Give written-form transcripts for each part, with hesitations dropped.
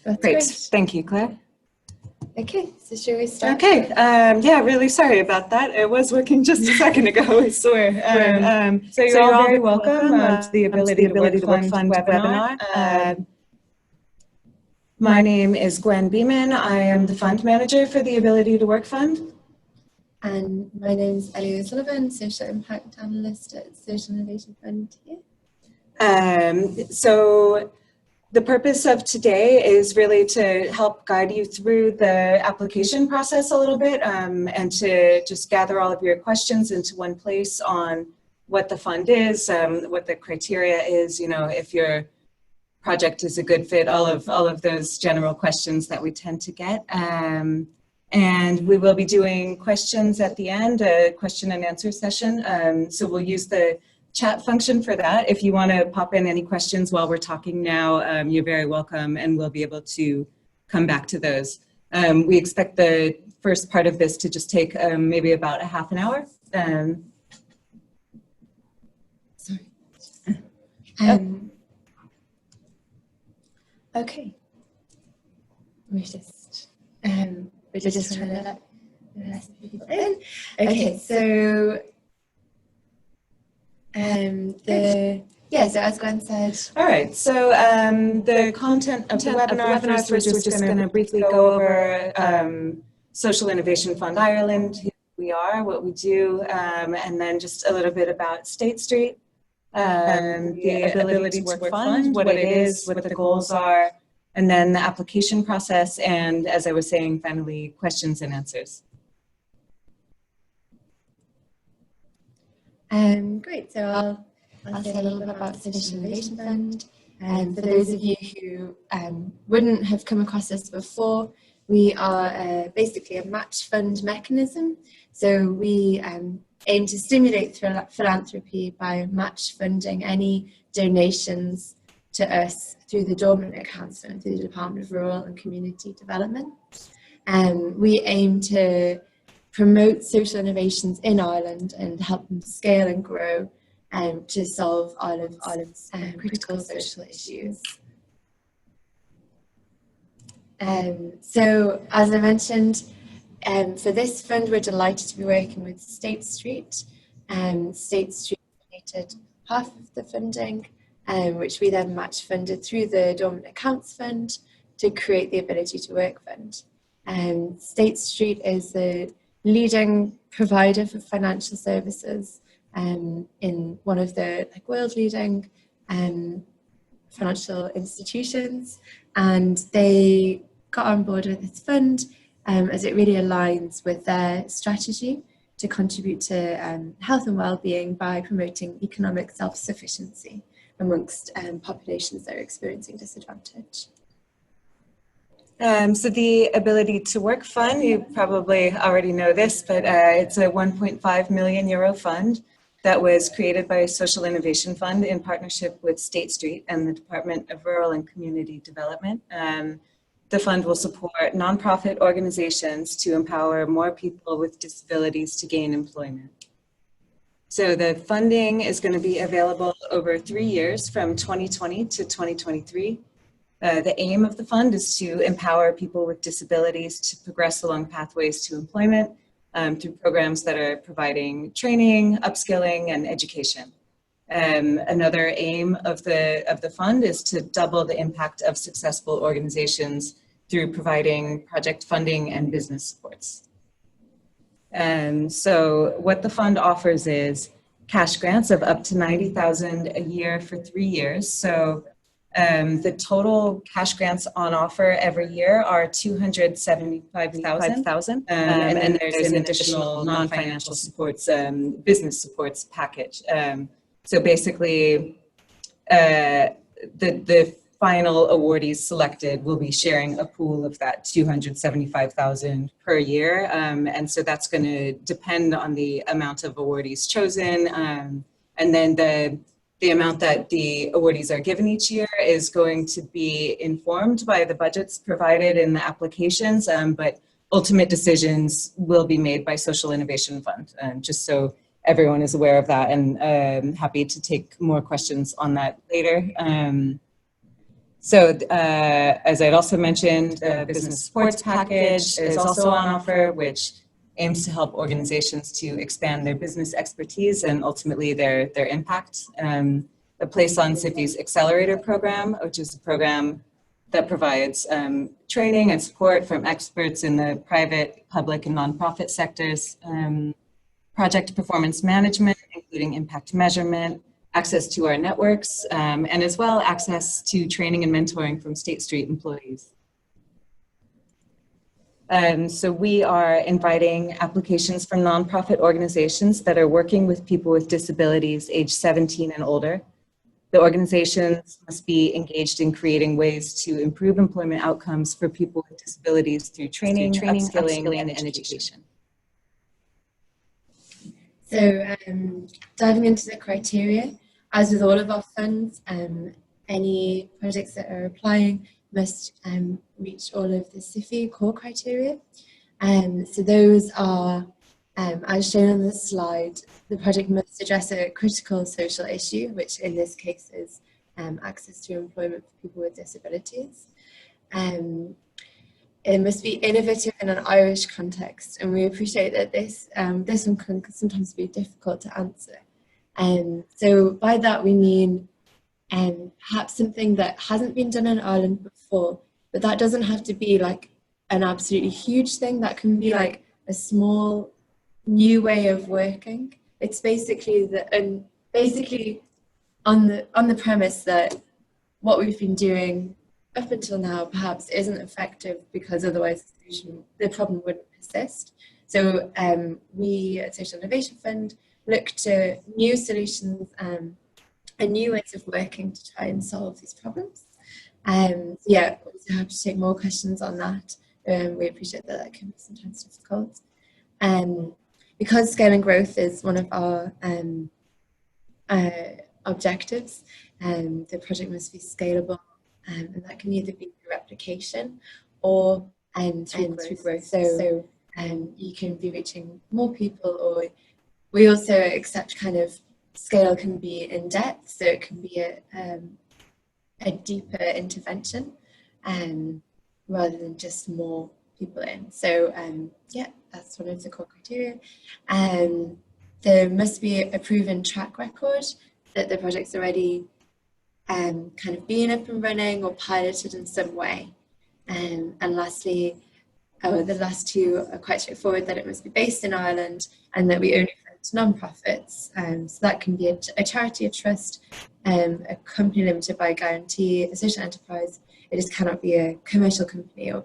That's Great. great. Thank you, Claire. Okay, so should we start? Okay. Yeah, really sorry about that. It was working just a second ago, I swear. So you're all very welcome to the Ability to Work Fund webinar. My name is Gwen Beeman. I am the fund manager for the Ability to Work Fund. And my name is Ellie O'Sullivan, Social Impact Analyst at Social Innovation Fund here. So the purpose of today is really to help guide you through the application process a little bit and to just gather all of your questions into one place on what the fund is, what the criteria is, you know, if your project is a good fit, all of those general questions that we tend to get. And we will be doing questions at the end, a question and answer session. So we'll use the chat function for that. If you want to pop in any questions while we're talking now, you're very welcome, and we'll be able to come back to those. We expect the first part of this to just take maybe about a half an hour. Sorry. Okay. We're just trying to let the rest of the people in. Okay, so so as Gwen said. All right, so the content of the webinar, first we're just going to briefly go over Social Innovation Fund Ireland, who we are, what we do, and then just a little bit about State Street, the Ability to Work Fund, what it is, what the goals are, and then the application process, and as I was saying, finally, questions and answers. Great, so I'll say a little bit about the Social Innovation Fund. For those of you who wouldn't have come across this before, we are basically a match fund mechanism. So we aim to stimulate philanthropy by match funding any donations to us through the Dormant Accounts Fund, through the Department of Rural and Community Development. We aim to promote social innovations in Ireland and help them scale and grow to solve Ireland's critical social issues. So, as I mentioned, for this fund, we're delighted to be working with State Street. State Street donated half of the funding, which we then match funded through the Dormant Accounts Fund to create the Ability to Work Fund. State Street is the leading provider for financial services in one of the world-leading financial institutions, and they got on board with this fund as it really aligns with their strategy to contribute to health and well-being by promoting economic self-sufficiency amongst populations that are experiencing disadvantage. So the Ability to Work Fund, you probably already know this, but it's a 1.5 million euro fund that was created by Social Innovation Fund in partnership with State Street and the Department of Rural and Community Development. The fund will support nonprofit organizations to empower more people with disabilities to gain employment. So the funding is going to be available over 3 years from 2020 to 2023. The aim of the fund is to empower people with disabilities to progress along pathways to employment through programs that are providing training, upskilling, and education. Another aim of the fund is to double the impact of successful organizations through providing project funding and business supports. So what the fund offers is cash grants of up to 90,000 a year for 3 years. So the total cash grants on offer every year are 275,000, and then there's an additional non-financial supports, business supports package. So basically, the final awardees selected will be sharing a pool of that 275,000 per year, and so that's going to depend on the amount of awardees chosen, and then the amount that the awardees are given each year is going to be informed by the budgets provided in the applications, but ultimate decisions will be made by Social Innovation Fund, just so everyone is aware of that, and happy to take more questions on that later. So as I'd also mentioned, the business supports package is also on offer, which aims to help organizations to expand their business expertise and ultimately their impact. A place on SIFI's Accelerator program, which is a program that provides training and support from experts in the private, public, and nonprofit sectors, project performance management, including impact measurement, access to our networks, and as well access to training and mentoring from State Street employees. So we are inviting applications from nonprofit organizations that are working with people with disabilities age 17 and older. The organizations must be engaged in creating ways to improve employment outcomes for people with disabilities through training, upskilling, and education. So diving into the criteria, as with all of our funds, any projects that are applying must reach all of the SIFI core criteria. So those are, as shown on the slide, the project must address a critical social issue, which in this case is access to employment for people with disabilities. It must be innovative in an Irish context, and we appreciate that this one can sometimes be difficult to answer. So by that we mean perhaps something that hasn't been done in Ireland before, but that doesn't have to be like an absolutely huge thing. That can be like a small new way of working. It's basically on the premise that what we've been doing up until now perhaps isn't effective, because otherwise the problem wouldn't persist. So we at Social Innovation Fund look to new solutions and new ways of working to try and solve these problems. Yeah, we're happy to take more questions on that. We appreciate that can be sometimes difficult. Because scale and growth is one of our objectives, the project must be scalable, and that can either be through replication or through growth. So you can be reaching more people, or we also accept kind of scale can be in depth, so it can be a deeper intervention rather than just more people in. So yeah, that's one of the core criteria. There must be a proven track record that the project's already kind of been up and running or piloted in some way. And lastly, the last two are quite straightforward, that it must be based in Ireland and that we only fund non-profits. So that can be a charity, a trust, a company limited by guarantee, a social enterprise. It just cannot be a commercial company or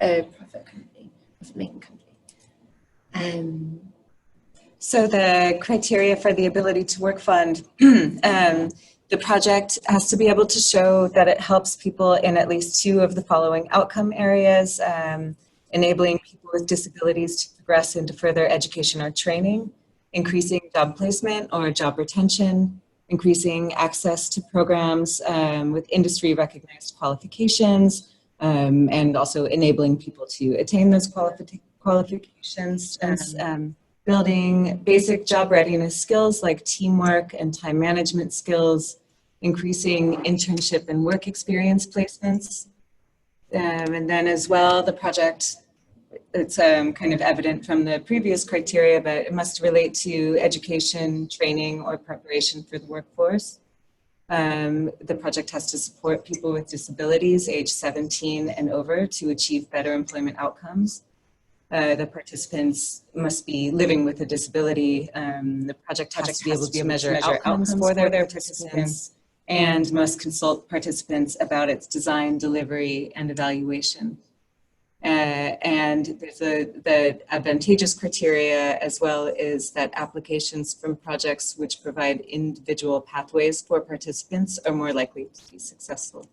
a profit-making company. So the criteria for the Ability to Work Fund, the project has to be able to show that it helps people in at least two of the following outcome areas: enabling people with disabilities to progress into further education or training, increasing job placement or job retention, increasing access to programs with industry recognized qualifications, and also enabling people to attain those qualifications, building basic job readiness skills like teamwork and time management skills, increasing internship and work experience placements. And then as well, the project, it's kind of evident from the previous criteria, but it must relate to education, training, or preparation for the workforce. The project has to support people with disabilities age 17 and over to achieve better employment outcomes. The participants must be living with a disability. The project has to be able to measure outcomes for their participants and must consult participants about its design, delivery, and evaluation. And there's the advantageous criteria as well is that applications from projects which provide individual pathways for participants are more likely to be successful.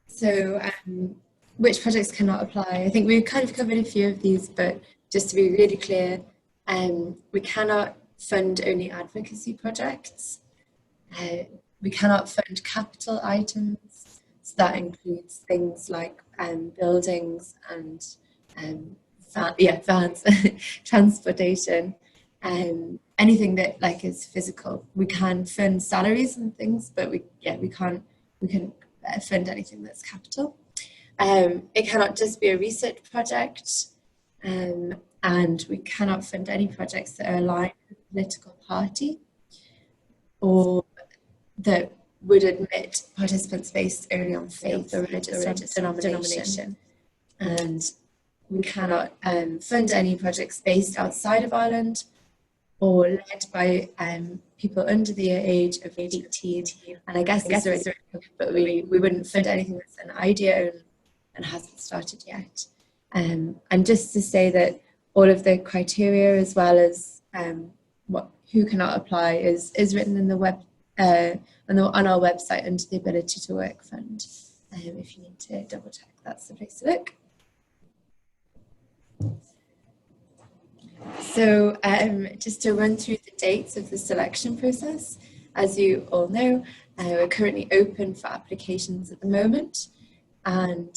So which projects cannot apply? I think we've kind of covered a few of these, but just to be really clear, we cannot fund only advocacy projects. We cannot fund capital items. So that includes things like buildings and vans, transportation. anything that like is physical. We can fund salaries and things, but we can't fund anything that's capital. It cannot just be a research project, and we cannot fund any projects that are aligned with a political party or that would admit participants based only on faith or religious denomination. And we cannot fund any projects based outside of Ireland or led by people under the age of 18. And I guess this is already, but we wouldn't fund anything that's an idea and hasn't started yet. And just to say that all of the criteria, as well as who cannot apply, is written in the web on our website under the Ability to Work Fund. If you need to double check, that's the place to look. So just to run through the dates of the selection process, as you all know, we're currently open for applications at the moment, and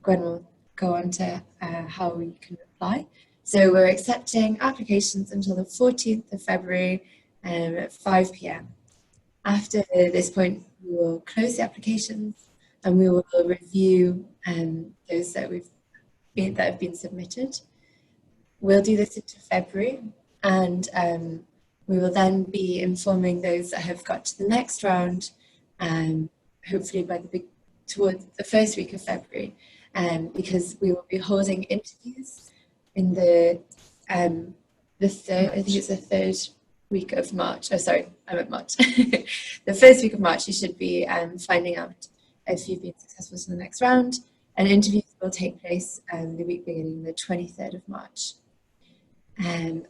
Gwen will go on to how you can apply. So we're accepting applications until the 14th of February at 5 p.m. After this point, we will close the applications and we will review those that have been submitted. We'll do this into February, and we will then be informing those that have got to the next round, hopefully by towards the first week of February, because we will be holding interviews in the third week of March. Oh, sorry, I'm at March. The first week of March, you should be finding out if you've been successful to the next round, and interviews will take place the week beginning the 23rd of March.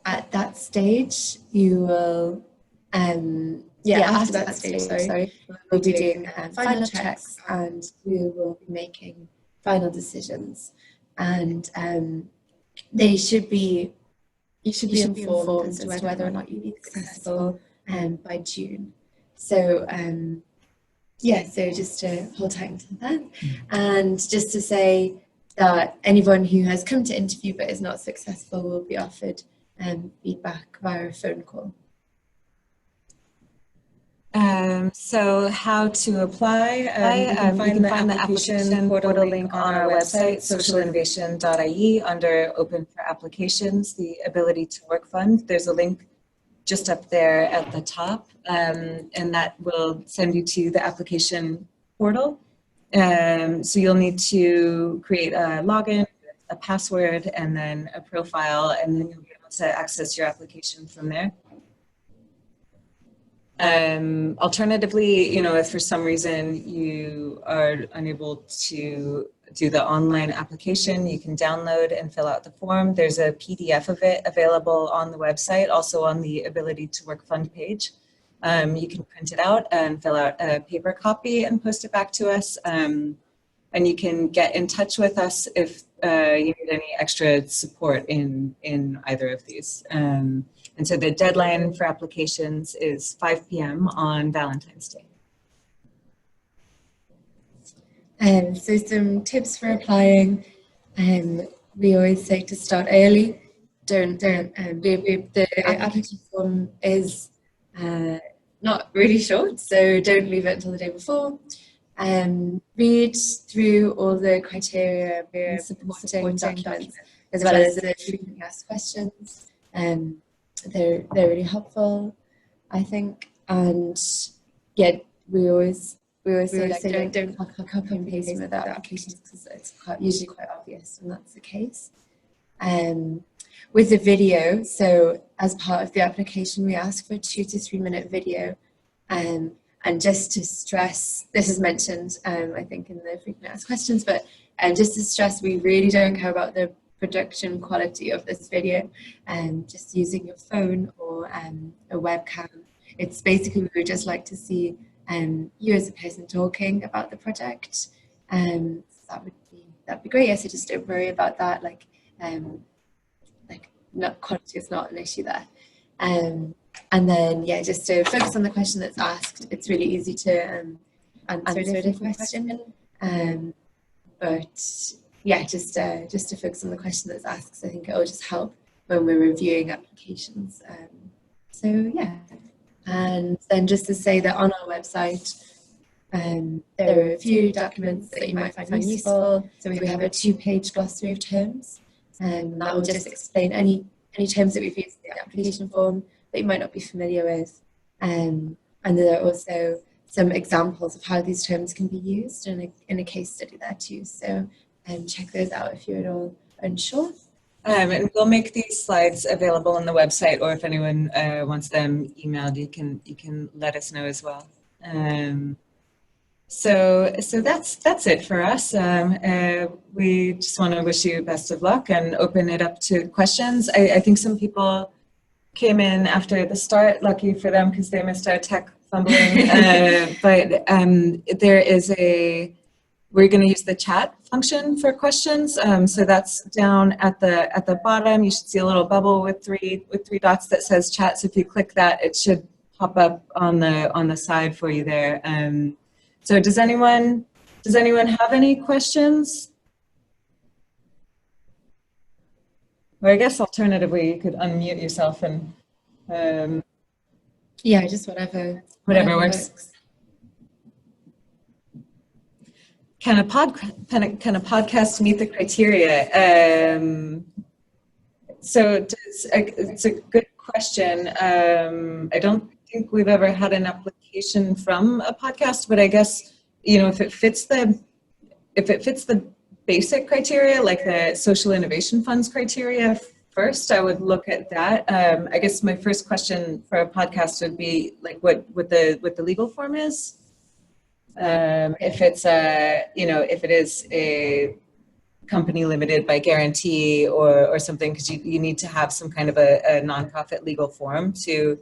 At that stage, you will, after that stage, we'll be doing final checks, and we will be making final decisions. And you should be informed as to whether or not you've been successful by June. So, so just to hold tight until then. And just to say that anyone who has come to interview but is not successful will be offered feedback via a phone call. So how to apply? You can find the application portal link on our website, socialinnovation.ie, under Open for Applications, the Ability to Work Fund. There's a link just up there at the top, and that will send you to the application portal. So you'll need to create a login, a password, and then a profile, and then you'll be able to access your application from there. Alternatively, if for some reason you are unable to do the online application, you can download and fill out the form. There's a PDF of it available on the website, also on the Ability to Work Fund page. You can print it out and fill out a paper copy and post it back to us. And you can get in touch with us if you need any extra support in either of these. And so the deadline for applications is 5 p.m. on Valentine's Day. So some tips for applying. We always say to start early. The application form is not really short, so don't leave it until the day before. Read through all the criteria, supporting documents, as well as the frequently asked questions. They're really helpful, I think. And we always say don't copy and paste with our applications, because it's usually quite obvious when that's the case. With the video, so as part of the application, we ask for a 2 to 3 minute video. And just to stress, this is mentioned, I think, in the frequently asked questions, but just to stress, we really don't care about the production quality of this video, just using your phone or a webcam. It's basically, we would just like to see you as a person talking about the project. So that'd be great. So just don't worry about that. Quality is not an issue there. And then just to focus on the question that's asked. It's really easy to answer a different question. But just to focus on the question that's asked. I think it will just help when we're reviewing applications. So yeah, and then just to say that on our website, there are a few documents that you might find useful. So we have a 2-page glossary of terms, and that will just explain any terms that we've used in the application form that you might not be familiar with. And there are also some examples of how these terms can be used in a case study there too. So check those out if you're at all unsure. And we'll make these slides available on the website, or if anyone wants them emailed, you can let us know as well. So that's it for us. We just want to wish you best of luck and open it up to questions. I think some people came in after the start, lucky for them because they missed our tech fumbling. But we're going to use the chat function for questions. So that's down at the bottom. You should see a little bubble with three dots that says chat. So if you click that, it should pop up on the side for you there. So does anyone have any questions? Or I guess alternatively, you could unmute yourself and yeah, just whatever works. Can a podcast meet the criteria? So it's a good question. I don't think we've ever had an application from a podcast, but I guess, if it fits the basic criteria, like the Social Innovation Fund's criteria first, I would look at that. I guess my first question for a podcast would be like what the legal form is. If it's if it is a company limited by guarantee or something, because you need to have some kind of a nonprofit legal form to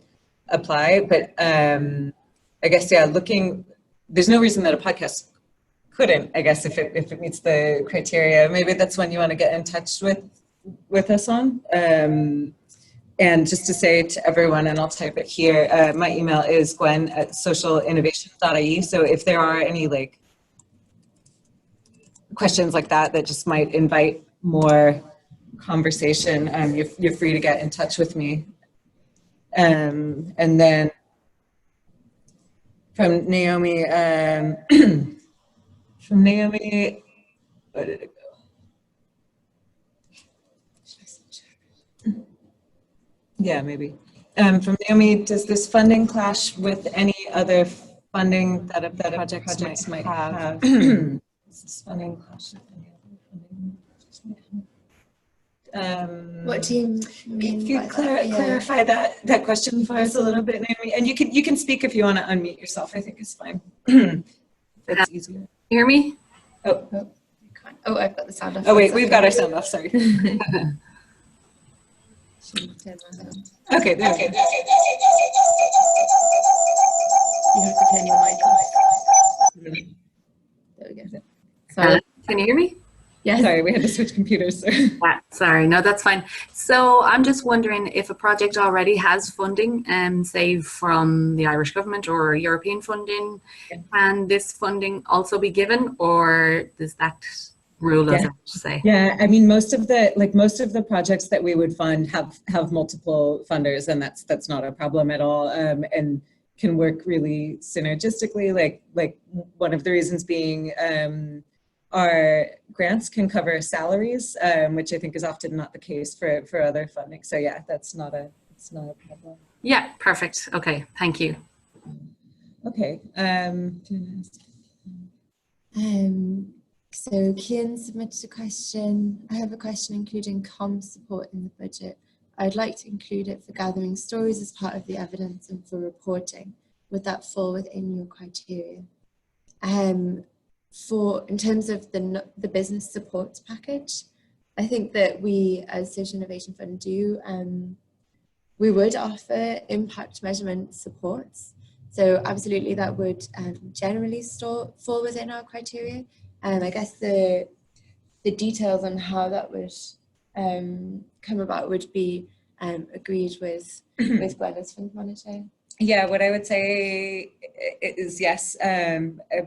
apply. But I guess, there's no reason that a podcast couldn't, I guess, if it meets the criteria. Maybe that's when you want to get in touch with us on. And just to say to everyone, and I'll type it here, my email is gwen@socialinnovation.ie. So if there are any questions like that just might invite more conversation, you're free to get in touch with me. And then from Naomi, where did it go? Yeah, maybe. From Naomi, does this funding clash with any other funding that a project might have? Does this funding clash with any other funding? What do you mean? If you clarify that question for us a little bit, Naomi, and you can speak if you want to unmute yourself. I think it's fine. That's easier. Hear me? Oh, I've got the sound off. Oh wait, we've got our sound off. Sorry. Okay, there we go. You have to turn your mic off. There we go. Sorry. Can you hear me? Yes. Sorry, we had to switch computers. Sorry, no, that's fine. So I'm just wondering if a project already has funding, say from the Irish government or European funding, can this funding also be given, or does that rule us out, say? Yeah, I mean, most of the projects that we would fund have multiple funders, and that's not a problem at all, and can work really synergistically. Like one of the reasons being, our grants can cover salaries, which I think is often not the case for other funding. So yeah, it's not a problem. Yeah, perfect. Okay, thank you. Okay. So Kian submitted a question. I have a question including comms support in the budget. I'd like to include it for gathering stories as part of the evidence and for reporting. Would that fall within your criteria? In terms of the business support package, I think that we as Social Innovation Fund we would offer impact measurement supports. So absolutely that would generally fall within our criteria. I guess the details on how that would come about would be agreed with Gwen as fund manager. Yeah, what I would say is yes,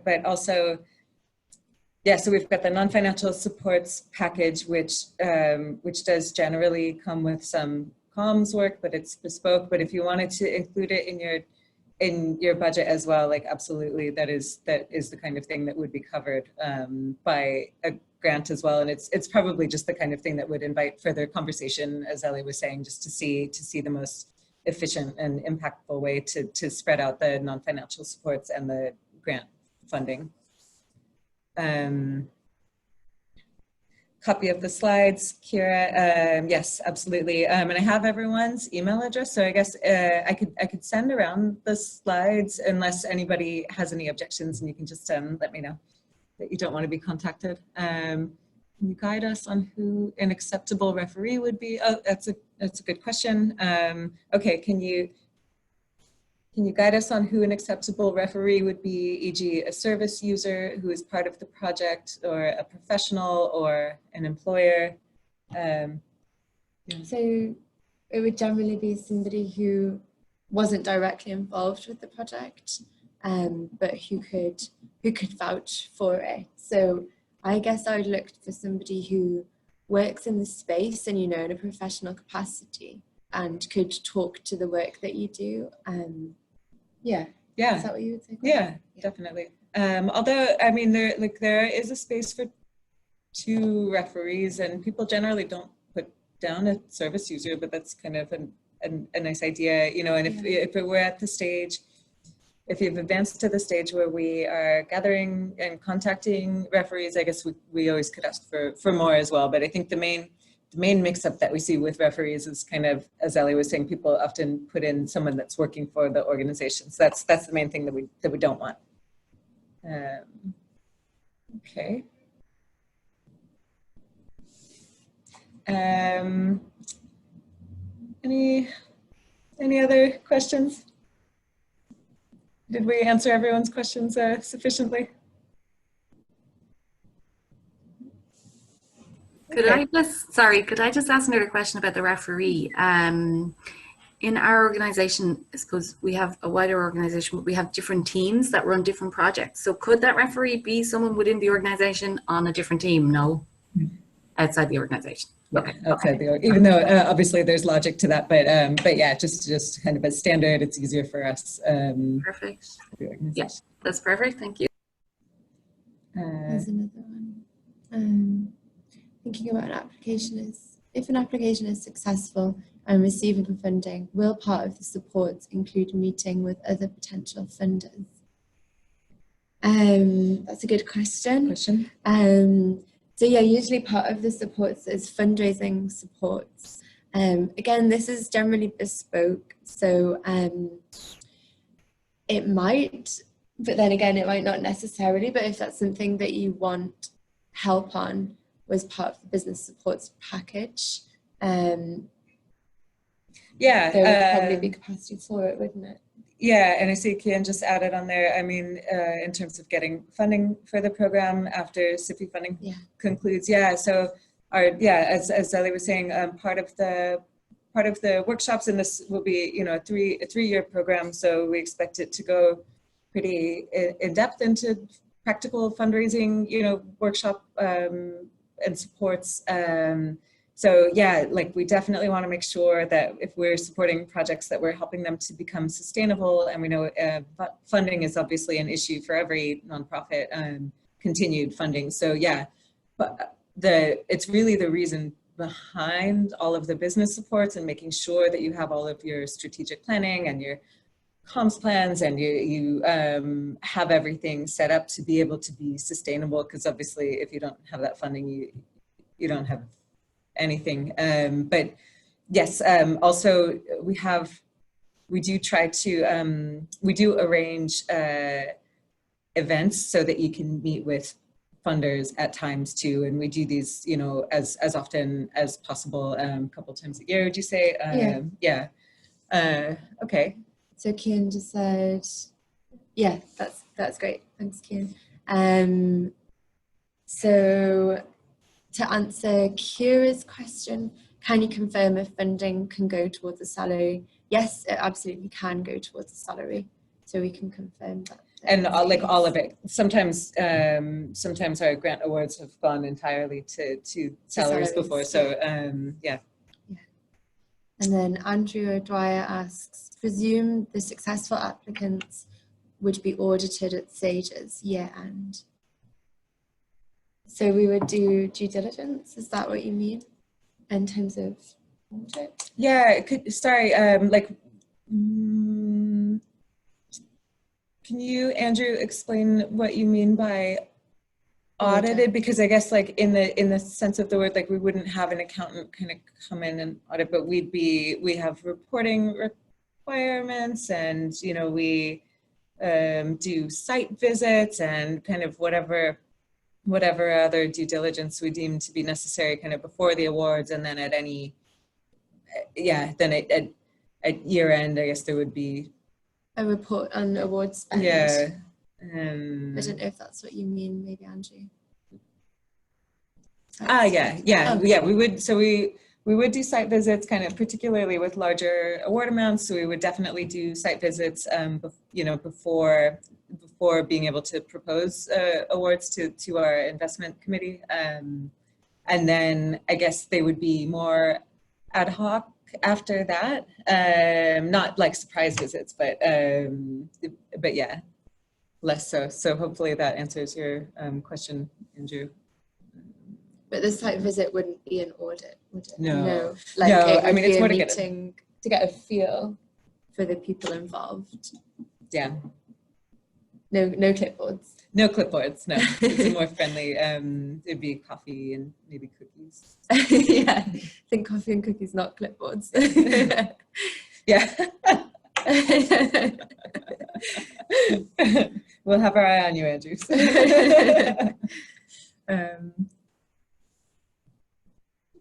but also Yeah, so we've got the non-financial supports package, which does generally come with some comms work, but it's bespoke. But if you wanted to include it in your budget as well, like absolutely, that is the kind of thing that would be covered by a grant as well. And it's probably just the kind of thing that would invite further conversation, as Ellie was saying, just to see the most efficient and impactful way to spread out the non-financial supports and the grant funding. Copy of the slides, Kira. Yes, absolutely. And I have everyone's email address, so I guess I could send around the slides unless anybody has any objections, and you can just let me know that you don't want to be contacted. Can you guide us on who an acceptable referee would be? Oh, that's a good question. Okay, can you guide us on who an acceptable referee would be, e.g. a service user who is part of the project, or a professional, or an employer? Yeah. So it would generally be somebody who wasn't directly involved with the project, but who could vouch for it. So I guess I would look for somebody who works in the space and, in a professional capacity and could talk to the work that you do. Yeah. Is that what you would say? Yeah, definitely. Although, I mean, there is a space for 2 referees, and people generally don't put down a service user, but that's kind of a nice idea, and if it were at the stage, if you've advanced to the stage where we are gathering and contacting referees, I guess we always could ask for more as well. But I think the main mix-up that we see with referees is kind of, as Ellie was saying, people often put in someone that's working for the organization. So that's the main thing that we don't want. Okay. Any other questions? Did we answer everyone's questions sufficiently? Could I just ask another question about the referee? In our organization, I suppose we have a wider organization, but we have different teams that run different projects. So could that referee be someone within the organization on a different team? No, outside the organization. Okay. Outside the, even though obviously there's logic to that, but yeah, just kind of a standard, it's easier for us. Perfect. Yes, that's perfect. Thank you. There's another one. Thinking about an application is, if an application is successful and receiving funding, will part of the supports include a meeting with other potential funders? That's a good question. So yeah, usually part of the supports is fundraising supports. Again, this is generally bespoke, so it might, but then again, it might not necessarily, but if that's something that you want help on, was part of the business supports package, there would probably be capacity for it, wouldn't it? Yeah, and I see Kian just added on there, I mean, in terms of getting funding for the program after SIFI funding concludes. Yeah, so as Ellie was saying, part of the workshops in this will be, a three-year program, so we expect it to go pretty in depth into practical fundraising, workshop and supports. So yeah, like we definitely want to make sure that if we're supporting projects that we're helping them to become sustainable, and we know funding is obviously an issue for every nonprofit, continued funding. So yeah, but it's really the reason behind all of the business supports and making sure that you have all of your strategic planning and your comms plans, and you have everything set up to be able to be sustainable, because obviously if you don't have that funding, you don't have anything. But yes, also we do arrange events so that you can meet with funders at times too, and we do these as often as possible, a couple times a year, would you say? Okay. So Kian just said, yeah, that's great. Thanks, Kian. So to answer Kira's question, can you confirm if funding can go towards a salary? Yes, it absolutely can go towards a salary. so we can confirm that. And like all of it. Sometimes our grant awards have gone entirely to salaries before. So yeah. And then Andrew O'Dwyer asks, presume the successful applicants would be audited at stages year-end. So we would do due diligence. Is that what you mean in terms of audit? Yeah. Sorry. Can you, Andrew, explain what you mean by audited? Because I guess like in the sense of the word, like we wouldn't have an accountant kind of come in and audit, but we have reporting requirements, and you know, we do site visits and kind of whatever other due diligence we deem to be necessary kind of before the awards, and then at any then at year end, I guess there would be a report on awards spent. Yeah. I don't know if that's what you mean, maybe, Andrew. Yeah. We would. So we would do site visits, kind of particularly with larger award amounts. So we would definitely do site visits, before being able to propose awards to our investment committee. And then I guess they would be more ad hoc after that, not like surprise visits, but yeah, less so. So hopefully that answers your question, Andrew. But the site visit wouldn't be an audit, would it? No. Like no, it would I mean, be it's a more meeting to get a feel for the people involved. Yeah. No clipboards. No clipboards, no. It's more friendly. It'd be coffee and maybe cookies. Yeah, I think coffee and cookies, not clipboards. Yeah. We'll have our eye on you, Andrew.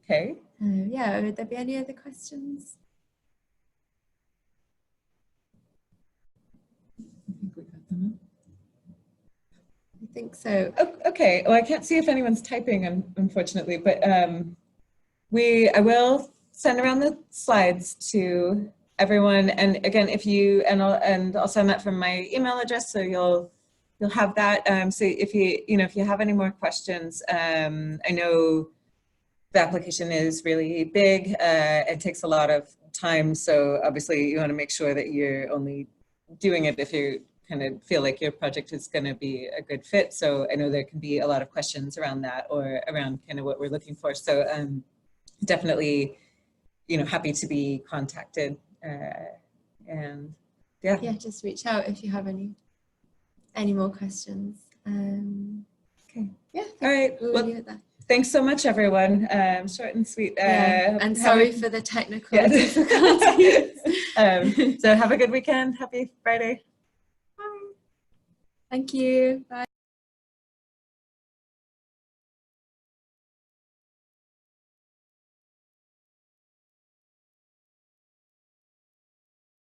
Okay. Yeah, would there be any other questions? I think so. Okay. Well, I can't see if anyone's typing, unfortunately, but I will send around the slides to everyone. And again, I'll send that from my email address, so you'll have that. So if you have any more questions, I know the application is really big. It takes a lot of time, so obviously you want to make sure that you're only doing it if you kind of feel like your project is going to be a good fit. So I know there can be a lot of questions around that, or around kind of what we're looking for. So definitely, happy to be contacted. And yeah, just reach out if you have any more questions. Okay. Yeah. All right. Well, thanks so much, everyone. Short and sweet. And sorry for the technical difficulties. So have a good weekend. Happy Friday. Thank you. Bye.